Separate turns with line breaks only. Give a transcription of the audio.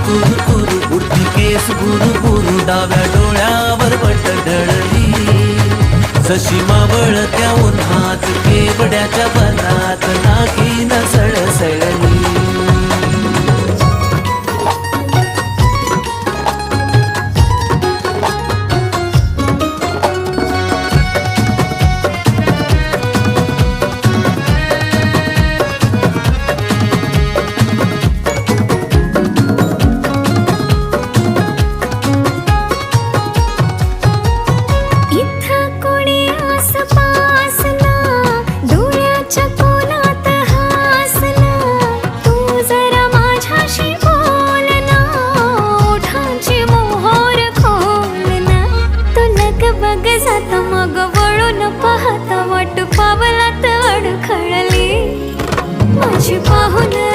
तुरु तुरु उडती केस बुरु बुरु डाव्या डोळ्यावर बट डळली जशी मावळत्या उन्हात केवड्याच्या बनात नागिन सळसळली
मग वळून पाहता वाट पावलात अडखळली माझी पाहून